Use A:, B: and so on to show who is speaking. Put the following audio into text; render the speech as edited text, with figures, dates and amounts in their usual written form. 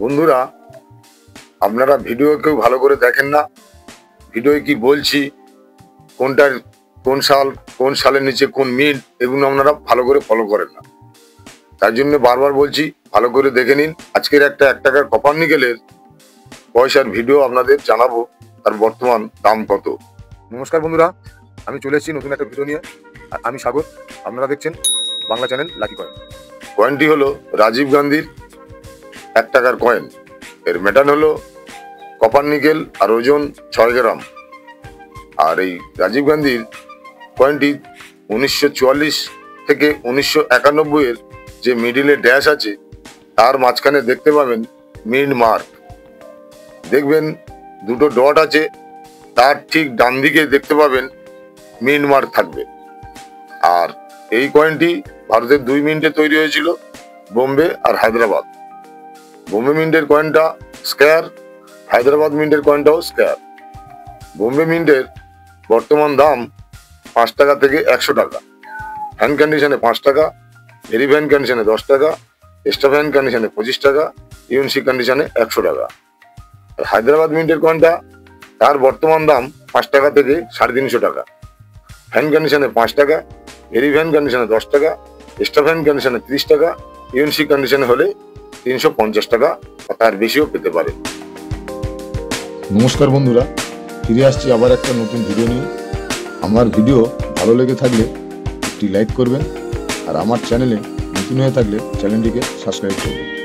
A: বন্ধুরা, আপনারা ভিডিও কেউ ভালো করে দেখেন না। ভিডিও কি বলছি, কোনটার কোন সালের নিচে কোন মিনিট, এগুলো আপনারা ভালো করে ফলো করেন না। তার জন্য বারবার বলছি, ভালো করে দেখে নিন। আজকের এক টাকার কপার নিকেলের পয়সার ভিডিও আপনাদের জানাবো, তার বর্তমান দাম কত।
B: নমস্কার বন্ধুরা, আমি চলে এসেছি নতুন একটা ভিডিও নিয়ে। আর আমি সাগর, আপনারা দেখছেন বাংলা চ্যানেল লাকি কয়েন।
A: কয়েনটি হলো রাজীব গান্ধীর 1 টাকার কয়েন। এর মেটাল হলো কপার নিকেল আর ওজন 6 গ্রাম। আর এই রাজীব গান্ধীর কয়েনটি 1944 থেকে 1991 এর যে মিডিলে ড্যাশ আছে, তার মাঝখানে দেখতে পাবেন মিন্ট মার্ক। দেখবেন দুটো ডট আছে, তার ঠিক ডান দিকে দেখতে পাবেন মিন্ট মার্ক থাকবে। আর এই কয়েনটি ভারতের 2 মিনিটে তৈরি হয়েছিল, বোম্বে আর হায়দ্রাবাদ। বোম্বে মিন্টের কয়েনটা স্কয়ার, হায়দ্রাবাদ মিন্টের কয়েনটাও স্কয়ার। বোম্বে মিন্টের বর্তমান দাম 5 টাকা থেকে 100 টাকা। হ্যান্ড কন্ডিশনে 5 টাকা, ভেরি ফ্যান কন্ডিশনে 10 টাকা, এক্সট্রা ফ্যান কন্ডিশনে 25 টাকা, ইউএনসি কন্ডিশনে 100 টাকা। আর হায়দ্রাবাদ মিন্টের কয়েনটা, তার বর্তমান দাম 5 টাকা থেকে 350 টাকা। ফ্যান কন্ডিশনে 5 টাকা, ভেরি ফ্যান কন্ডিশনে 10 টাকা, এক্সট্রা ফ্যান কন্ডিশনে 30 টাকা, ইউএনসি কন্ডিশনে হলে 350 টাকা বা তার বেশিও পেতে পারে।
C: নমস্কার বন্ধুরা, ফিরে আসছি আবার একটা নতুন ভিডিও নিয়ে। আমার ভিডিও ভালো লেগে থাকলে একটি লাইক করবেন, আর আমার চ্যানেলে নতুন হয়ে থাকলে চ্যানেলটিকে সাবস্ক্রাইব করবেন।